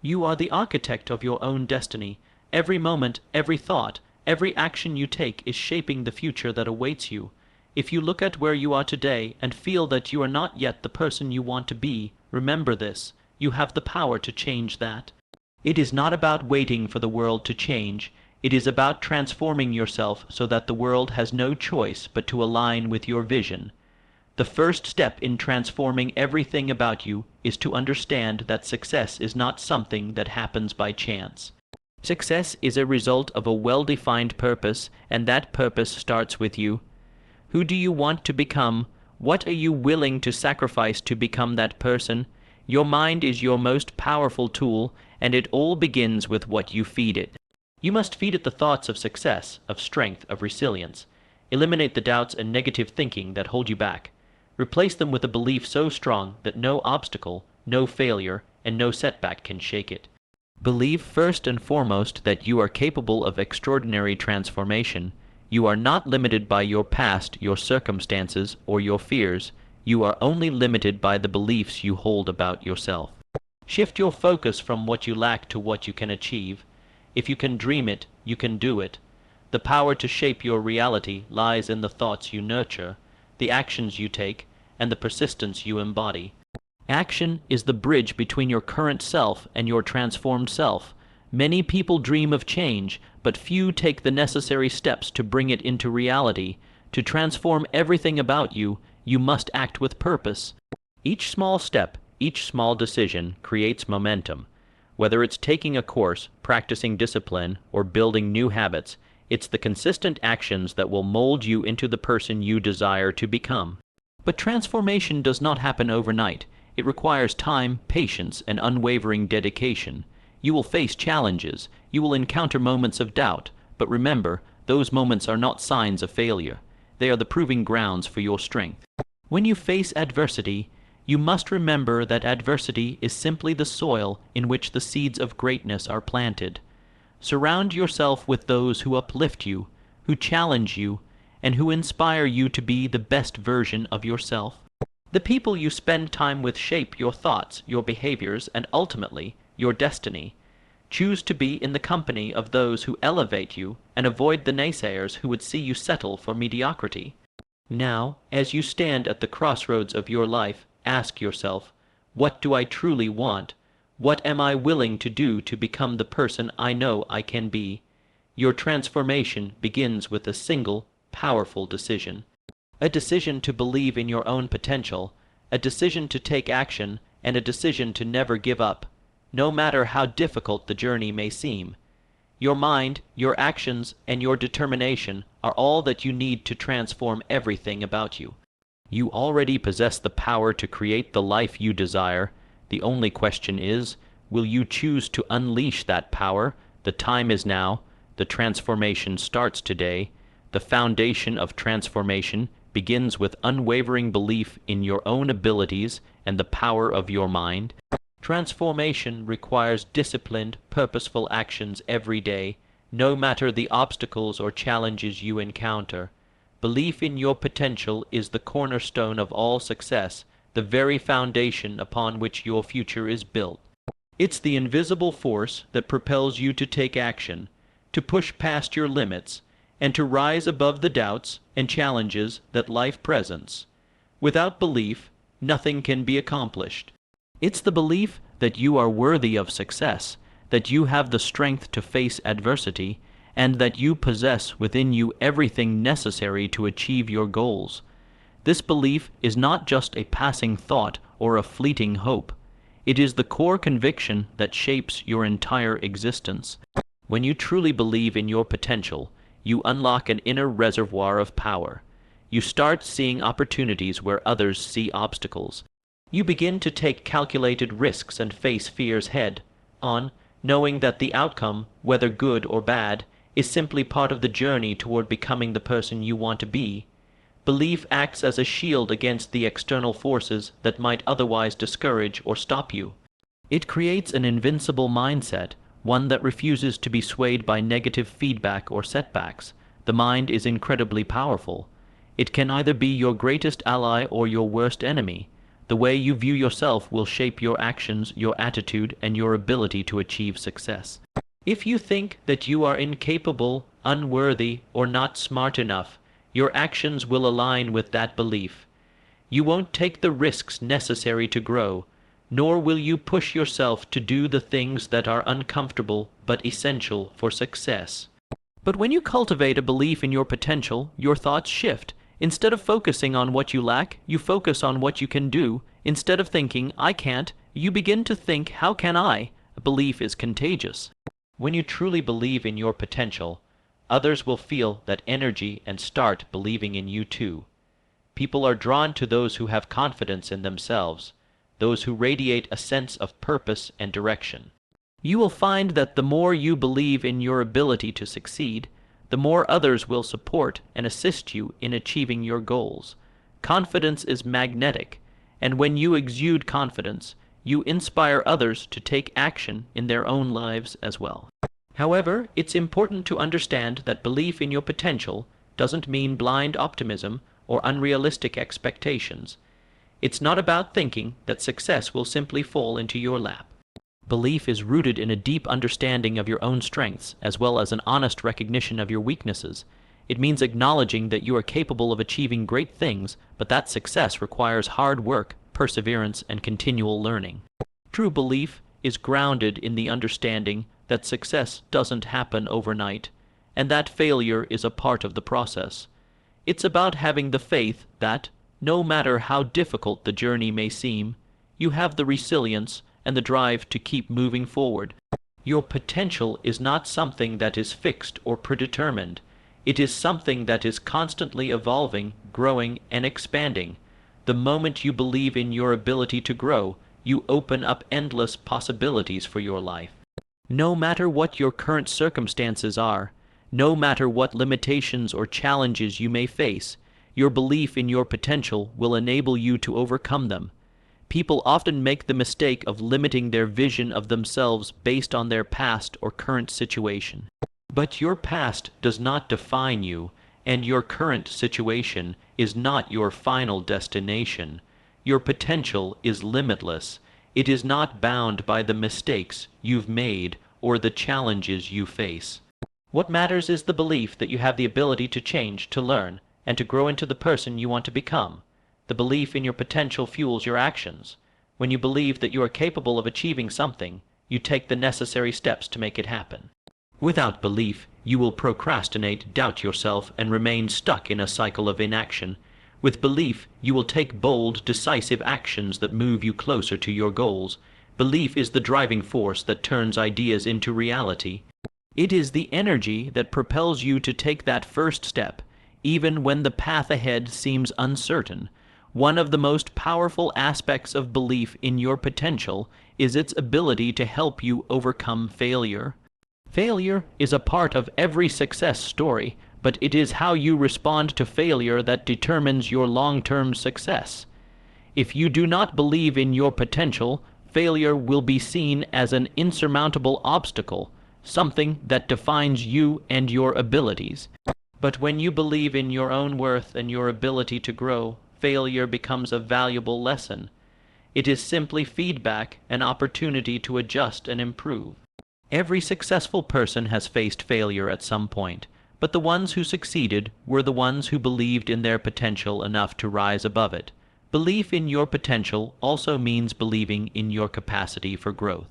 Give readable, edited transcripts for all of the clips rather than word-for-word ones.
You are the architect of your own destiny. Every moment, every thought, every action you take is shaping the future that awaits you. If you look at where you are today and feel that you are not yet the person you want to be, remember this: you have the power to change that. It is not about waiting for the world to change. It is about transforming yourself so that the world has no choice but to align with your vision. The first step in transforming everything about you is to understand that success is not something that happens by chance. Success is a result of a well-defined purpose, and that purpose starts with you. Who do you want to become? What are you willing to sacrifice to become that person? Your mind is your most powerful tool, and it all begins with what you feed it. You must feed it the thoughts of success, of strength, of resilience. Eliminate the doubts and negative thinking that hold you back. Replace them with a belief so strong that no obstacle, no failure, and no setback can shake it. Believe first and foremost that you are capable of extraordinary transformation. You are not limited by your past, your circumstances, or your fears. You are only limited by the beliefs you hold about yourself. Shift your focus from what you lack to what you can achieve. If you can dream it, you can do it. The power to shape your reality lies in the thoughts you nurture, the actions you take, and the persistence you embody. Action is the bridge between your current self and your transformed self. Many people dream of change, but few take the necessary steps to bring it into reality. To transform everything about you, you must act with purpose. Each small step, each small decision creates momentum. Whether it's taking a course, practicing discipline, or building new habits, it's the consistent actions that will mold you into the person you desire to become. But transformation does not happen overnight. It requires time, patience, and unwavering dedication. You will face challenges. You will encounter moments of doubt. But remember, those moments are not signs of failure. They are the proving grounds for your strength. When you face adversity, you must remember that adversity is simply the soil in which the seeds of greatness are planted. Surround yourself with those who uplift you, who challenge you, and who inspire you to be the best version of yourself. The people you spend time with shape your thoughts, your behaviors, and ultimately, your destiny. Choose to be in the company of those who elevate you, and avoid the naysayers who would see you settle for mediocrity. Now, as you stand at the crossroads of your life, ask yourself, what do I truly want? What am I willing to do to become the person I know I can be? Your transformation begins with a single, powerful decision. A decision to believe in your own potential, a decision to take action, and a decision to never give up, no matter how difficult the journey may seem. Your mind, your actions, and your determination are all that you need to transform everything about you. You already possess the power to create the life you desire. The only question is, will you choose to unleash that power? The time is now. The transformation starts today. The foundation of transformation begins with unwavering belief in your own abilities and the power of your mind. Transformation requires disciplined, purposeful actions every day, no matter the obstacles or challenges you encounter. Belief in your potential is the cornerstone of all success, the very foundation upon which your future is built. It's the invisible force that propels you to take action, to push past your limits, and to rise above the doubts and challenges that life presents. Without belief, nothing can be accomplished. It's the belief that you are worthy of success, that you have the strength to face adversity, and that you possess within you everything necessary to achieve your goals. This belief is not just a passing thought or a fleeting hope. It is the core conviction that shapes your entire existence. When you truly believe in your potential, you unlock an inner reservoir of power. You start seeing opportunities where others see obstacles. You begin to take calculated risks and face fears head-on, knowing that the outcome, whether good or bad, is simply part of the journey toward becoming the person you want to be. Belief acts as a shield against the external forces that might otherwise discourage or stop you. It creates an invincible mindset, one that refuses to be swayed by negative feedback or setbacks. The mind is incredibly powerful. It can either be your greatest ally or your worst enemy. The way you view yourself will shape your actions, your attitude, and your ability to achieve success. If you think that you are incapable, unworthy, or not smart enough, your actions will align with that belief. You won't take the risks necessary to grow, nor will you push yourself to do the things that are uncomfortable but essential for success. But when you cultivate a belief in your potential, your thoughts shift. Instead of focusing on what you lack, you focus on what you can do. Instead of thinking, I can't, you begin to think, how can I? A belief is contagious. When you truly believe in your potential, others will feel that energy and start believing in you too. People are drawn to those who have confidence in themselves, those who radiate a sense of purpose and direction. You will find that the more you believe in your ability to succeed, the more others will support and assist you in achieving your goals. Confidence is magnetic, and when you exude confidence, you inspire others to take action in their own lives as well. However, it's important to understand that belief in your potential doesn't mean blind optimism or unrealistic expectations. It's not about thinking that success will simply fall into your lap. Belief is rooted in a deep understanding of your own strengths, as well as an honest recognition of your weaknesses. It means acknowledging that you are capable of achieving great things, but that success requires hard work, perseverance, and continual learning. True belief is grounded in the understanding that success doesn't happen overnight, and that failure is a part of the process. It's about having the faith that, no matter how difficult the journey may seem, you have the resilience and the drive to keep moving forward. Your potential is not something that is fixed or predetermined. It is something that is constantly evolving, growing, and expanding. The moment you believe in your ability to grow, you open up endless possibilities for your life. No matter what your current circumstances are, no matter what limitations or challenges you may face, your belief in your potential will enable you to overcome them. People often make the mistake of limiting their vision of themselves based on their past or current situation. But your past does not define you, and your current situation is not your final destination. Your potential is limitless. It is not bound by the mistakes you've made or the challenges you face. What matters is the belief that you have the ability to change, to learn, and to grow into the person you want to become. The belief in your potential fuels your actions. When you believe that you are capable of achieving something, you take the necessary steps to make it happen. Without belief, you will procrastinate, doubt yourself, and remain stuck in a cycle of inaction. With belief, you will take bold, decisive actions that move you closer to your goals. Belief is the driving force that turns ideas into reality. It is the energy that propels you to take that first step, even when the path ahead seems uncertain. One of the most powerful aspects of belief in your potential is its ability to help you overcome failure. Failure is a part of every success story, but it is how you respond to failure that determines your long-term success. If you do not believe in your potential, failure will be seen as an insurmountable obstacle, something that defines you and your abilities. But when you believe in your own worth and your ability to grow, failure becomes a valuable lesson. It is simply feedback, an opportunity to adjust and improve. Every successful person has faced failure at some point, but the ones who succeeded were the ones who believed in their potential enough to rise above it. Belief in your potential also means believing in your capacity for growth.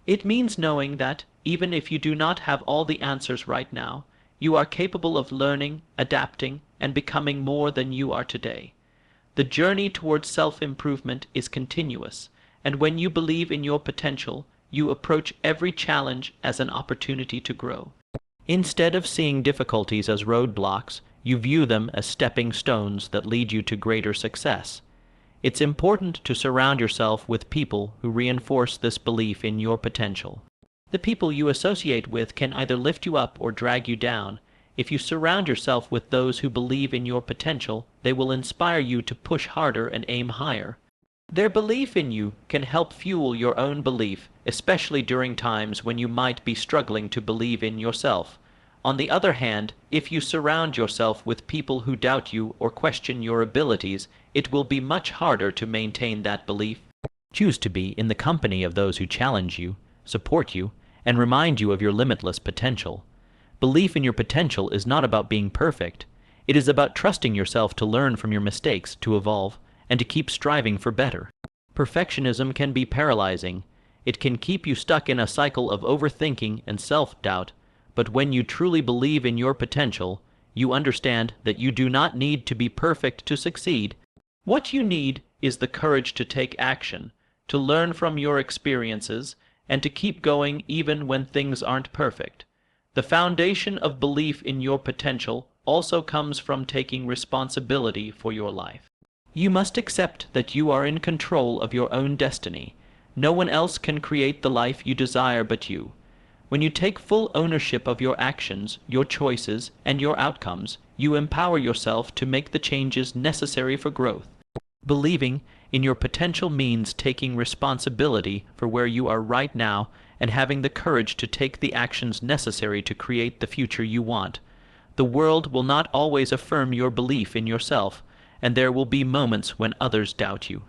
It means knowing that, even if you do not have all the answers right now, you are capable of learning, adapting, and becoming more than you are today. The journey towards self-improvement is continuous, and when you believe in your potential, you approach every challenge as an opportunity to grow. Instead of seeing difficulties as roadblocks, you view them as stepping stones that lead you to greater success. It's important to surround yourself with people who reinforce this belief in your potential. The people you associate with can either lift you up or drag you down. If you surround yourself with those who believe in your potential, they will inspire you to push harder and aim higher. Their belief in you can help fuel your own belief, especially during times when you might be struggling to believe in yourself. On the other hand, if you surround yourself with people who doubt you or question your abilities, it will be much harder to maintain that belief. Choose to be in the company of those who challenge you, support you, and remind you of your limitless potential. Belief in your potential is not about being perfect. It is about trusting yourself to learn from your mistakes, to evolve, and to keep striving for better. Perfectionism can be paralyzing. It can keep you stuck in a cycle of overthinking and self-doubt, but when you truly believe in your potential, you understand that you do not need to be perfect to succeed. What you need is the courage to take action, to learn from your experiences, and to keep going even when things aren't perfect. The foundation of belief in your potential also comes from taking responsibility for your life. You must accept that you are in control of your own destiny. No one else can create the life you desire but you. When you take full ownership of your actions, your choices, and your outcomes, you empower yourself to make the changes necessary for growth. Believing in your potential means taking responsibility for where you are right now and having the courage to take the actions necessary to create the future you want. The world will not always affirm your belief in yourself, and there will be moments when others doubt you.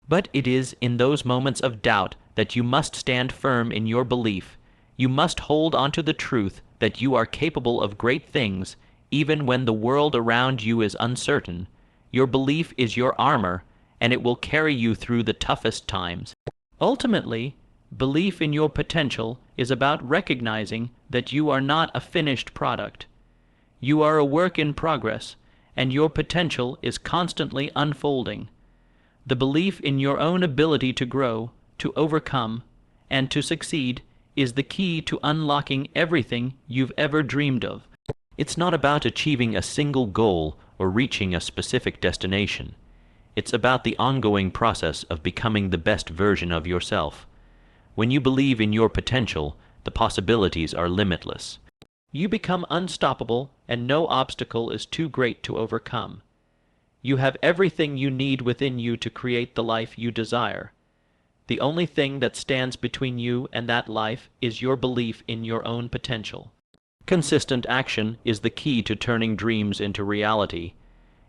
But it is in those moments of doubt that you must stand firm in your belief. You must hold onto the truth that you are capable of great things, even when the world around you is uncertain. Your belief is your armor, and it will carry you through the toughest times. Ultimately, belief in your potential is about recognizing that you are not a finished product. You are a work in progress, and your potential is constantly unfolding. The belief in your own ability to grow, to overcome, and to succeed is the key to unlocking everything you've ever dreamed of. It's not about achieving a single goal or reaching a specific destination. It's about the ongoing process of becoming the best version of yourself. When you believe in your potential, the possibilities are limitless. You become unstoppable, and no obstacle is too great to overcome. You have everything you need within you to create the life you desire. The only thing that stands between you and that life is your belief in your own potential. Consistent action is the key to turning dreams into reality.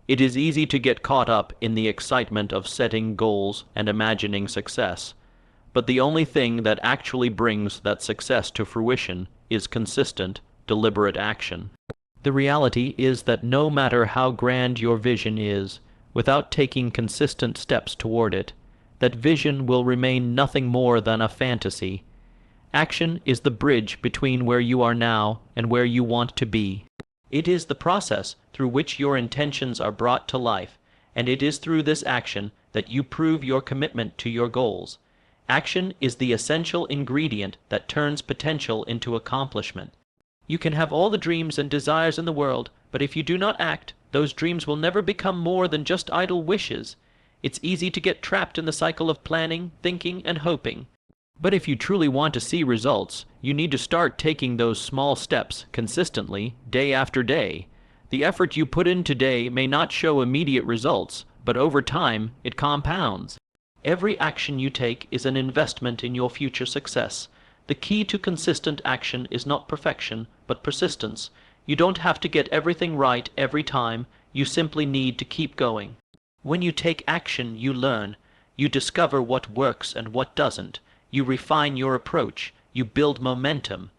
It is easy to get caught up in the excitement of setting goals and imagining success, but the only thing that actually brings that success to fruition is consistent, deliberate action. The reality is that no matter how grand your vision is, without taking consistent steps toward it, that vision will remain nothing more than a fantasy. Action is the bridge between where you are now and where you want to be. It is the process through which your intentions are brought to life, and it is through this action that you prove your commitment to your goals. Action is the essential ingredient that turns potential into accomplishment. You can have all the dreams and desires in the world, but if you do not act, those dreams will never become more than just idle wishes. It's easy to get trapped in the cycle of planning, thinking, and hoping. But if you truly want to see results, you need to start taking those small steps consistently, day after day. The effort you put in today may not show immediate results, but over time, it compounds. Every action you take is an investment in your future success. The key to consistent action is not perfection, but persistence. You don't have to get everything right every time, you simply need to keep going. When you take action, you learn. You discover what works and what doesn't. You refine your approach. You build momentum.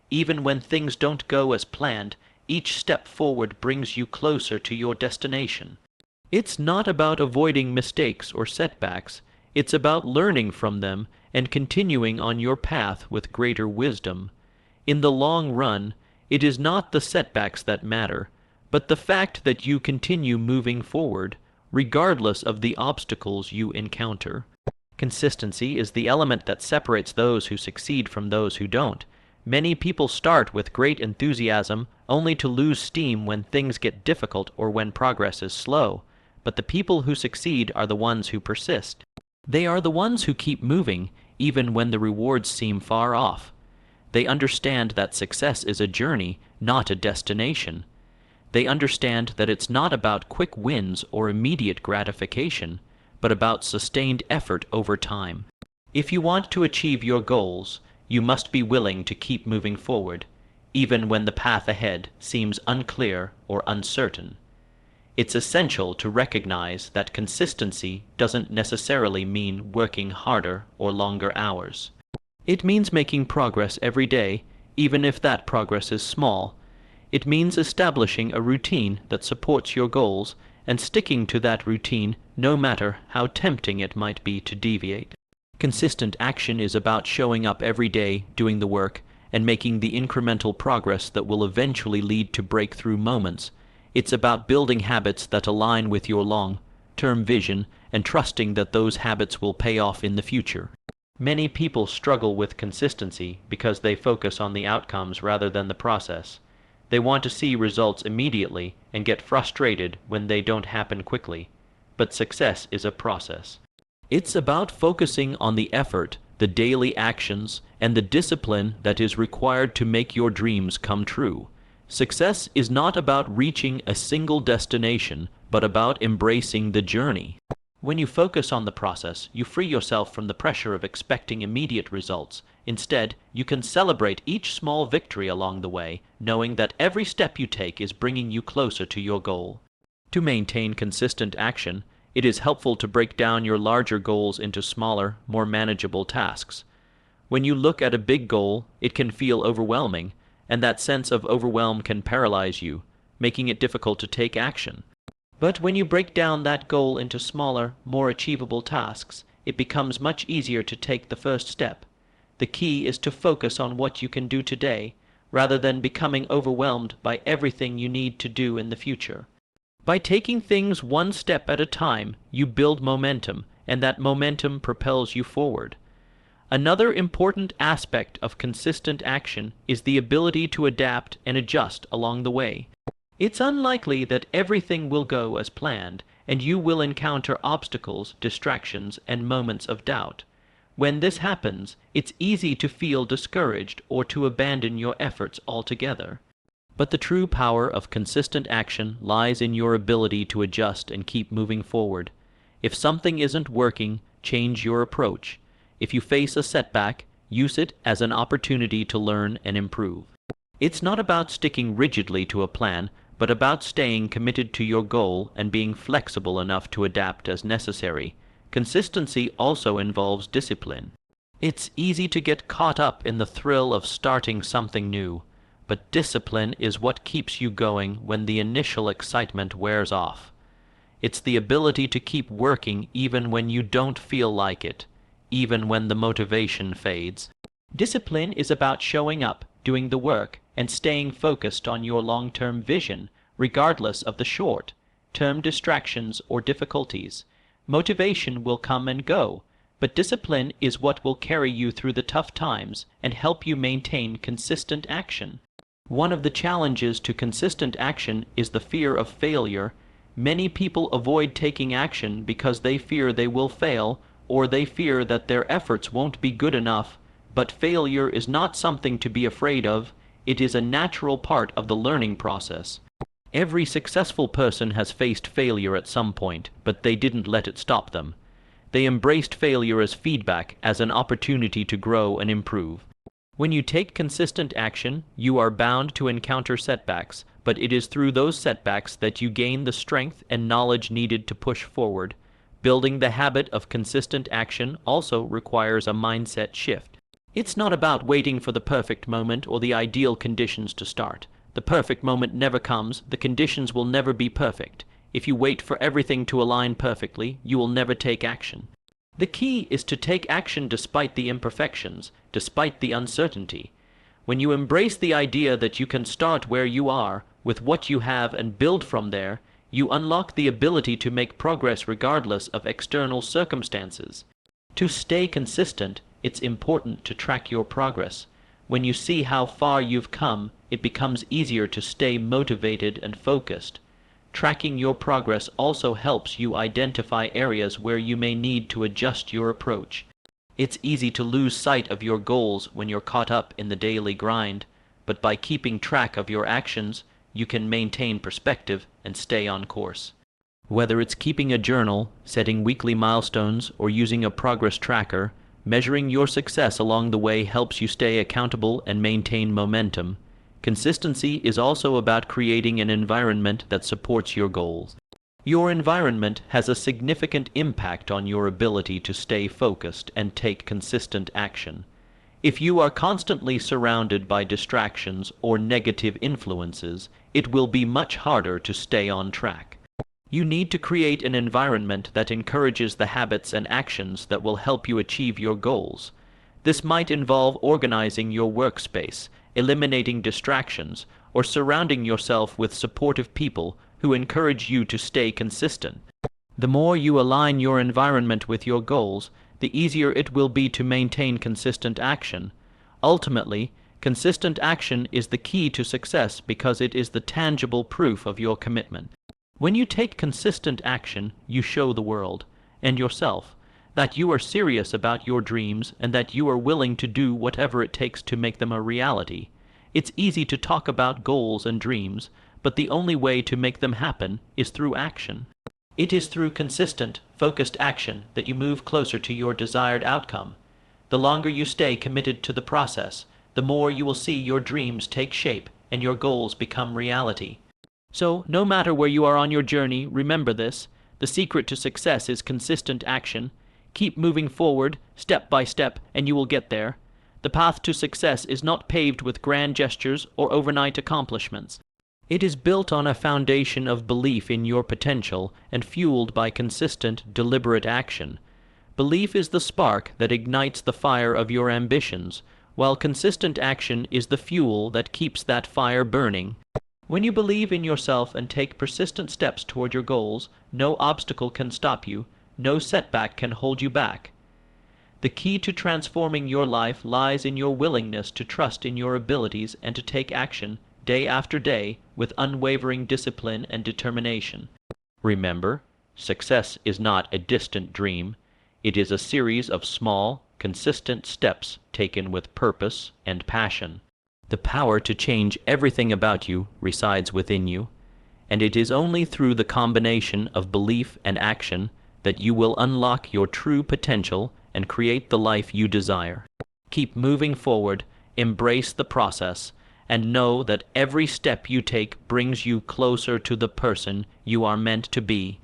Even when things don't go as planned, each step forward brings you closer to your destination. It's not about avoiding mistakes or setbacks. It's about learning from them and continuing on your path with greater wisdom. In the long run, it is not the setbacks that matter, but the fact that you continue moving forward, regardless of the obstacles you encounter. Consistency is the element that separates those who succeed from those who don't. Many people start with great enthusiasm only to lose steam when things get difficult or when progress is slow, but the people who succeed are the ones who persist. They are the ones who keep moving, even when the rewards seem far off. They understand that success is a journey, not a destination. They understand that it's not about quick wins or immediate gratification, but about sustained effort over time. If you want to achieve your goals, you must be willing to keep moving forward. even when the path ahead seems unclear or uncertain. It's essential to recognize that consistency doesn't necessarily mean working harder or longer hours. It means making progress every day, even if that progress is small. It means establishing a routine that supports your goals and sticking to that routine no matter how tempting it might be to deviate. Consistent action is about showing up every day, doing the work, and making the incremental progress that will eventually lead to breakthrough moments. It's about building habits that align with your long-term vision and trusting that those habits will pay off in the future. Many people struggle with consistency because they focus on the outcomes rather than the process. They want to see results immediately and get frustrated when they don't happen quickly. But success is a process. It's about focusing on the effort, the daily actions, and the discipline that is required to make your dreams come true. Success is not about reaching a single destination, but about embracing the journey. When you focus on the process, you free yourself from the pressure of expecting immediate results. Instead, you can celebrate each small victory along the way, knowing that every step you take is bringing you closer to your goal. To maintain consistent action, it is helpful to break down your larger goals into smaller, more manageable tasks. When you look at a big goal, it can feel overwhelming, and that sense of overwhelm can paralyze you, making it difficult to take action. But when you break down that goal into smaller, more achievable tasks, it becomes much easier to take the first step. The key is to focus on what you can do today, rather than becoming overwhelmed by everything you need to do in the future. By taking things one step at a time, you build momentum, and that momentum propels you forward. Another important aspect of consistent action is the ability to adapt and adjust along the way. It's unlikely that everything will go as planned, and you will encounter obstacles, distractions, and moments of doubt. When this happens, it's easy to feel discouraged or to abandon your efforts altogether. But the true power of consistent action lies in your ability to adjust and keep moving forward. If something isn't working, change your approach. If you face a setback, use it as an opportunity to learn and improve. It's not about sticking rigidly to a plan, but about staying committed to your goal and being flexible enough to adapt as necessary. Consistency also involves discipline. It's easy to get caught up in the thrill of starting something new, but discipline is what keeps you going when the initial excitement wears off. It's the ability to keep working even when you don't feel like it, even when the motivation fades. Discipline is about showing up, doing the work, and staying focused on your long-term vision, regardless of the short-term distractions or difficulties. Motivation will come and go, but discipline is what will carry you through the tough times and help you maintain consistent action. One of the challenges to consistent action is the fear of failure. Many people avoid taking action because they fear they will fail, or they fear that their efforts won't be good enough. But failure is not something to be afraid of. It is a natural part of the learning process. Every successful person has faced failure at some point, but they didn't let it stop them. They embraced failure as feedback, as an opportunity to grow and improve. When you take consistent action, you are bound to encounter setbacks, but it is through those setbacks that you gain the strength and knowledge needed to push forward. Building the habit of consistent action also requires a mindset shift. It's not about waiting for the perfect moment or the ideal conditions to start. The perfect moment never comes. The conditions will never be perfect. If you wait for everything to align perfectly, you will never take action. The key is to take action despite the imperfections, despite the uncertainty. When you embrace the idea that you can start where you are, with what you have, and build from there, you unlock the ability to make progress regardless of external circumstances. To stay consistent, it's important to track your progress. When you see how far you've come, it becomes easier to stay motivated and focused. Tracking your progress also helps you identify areas where you may need to adjust your approach. It's easy to lose sight of your goals when you're caught up in the daily grind, but by keeping track of your actions, you can maintain perspective and stay on course. Whether it's keeping a journal, setting weekly milestones, or using a progress tracker, measuring your success along the way helps you stay accountable and maintain momentum. Consistency is also about creating an environment that supports your goals. Your environment has a significant impact on your ability to stay focused and take consistent action. If you are constantly surrounded by distractions or negative influences, it will be much harder to stay on track. You need to create an environment that encourages the habits and actions that will help you achieve your goals. This might involve organizing your workspace, eliminating distractions, or surrounding yourself with supportive people who encourage you to stay consistent. The more you align your environment with your goals, the easier it will be to maintain consistent action. Ultimately, consistent action is the key to success because it is the tangible proof of your commitment. When you take consistent action, you show the world, and yourself, that you are serious about your dreams and that you are willing to do whatever it takes to make them a reality. It's easy to talk about goals and dreams, but the only way to make them happen is through action. It is through consistent, focused action that you move closer to your desired outcome. The longer you stay committed to the process, the more you will see your dreams take shape and your goals become reality. So, no matter where you are on your journey, remember this: the secret to success is consistent action. Keep moving forward, step by step, and you will get there. The path to success is not paved with grand gestures or overnight accomplishments. It is built on a foundation of belief in your potential and fueled by consistent, deliberate action. Belief is the spark that ignites the fire of your ambitions, while consistent action is the fuel that keeps that fire burning. When you believe in yourself and take persistent steps toward your goals, no obstacle can stop you, no setback can hold you back. The key to transforming your life lies in your willingness to trust in your abilities and to take action day after day with unwavering discipline and determination. Remember, success is not a distant dream. It is a series of small, consistent steps taken with purpose and passion. The power to change everything about you resides within you, and it is only through the combination of belief and action that you will unlock your true potential and create the life you desire. Keep moving forward, embrace the process, and know that every step you take brings you closer to the person you are meant to be.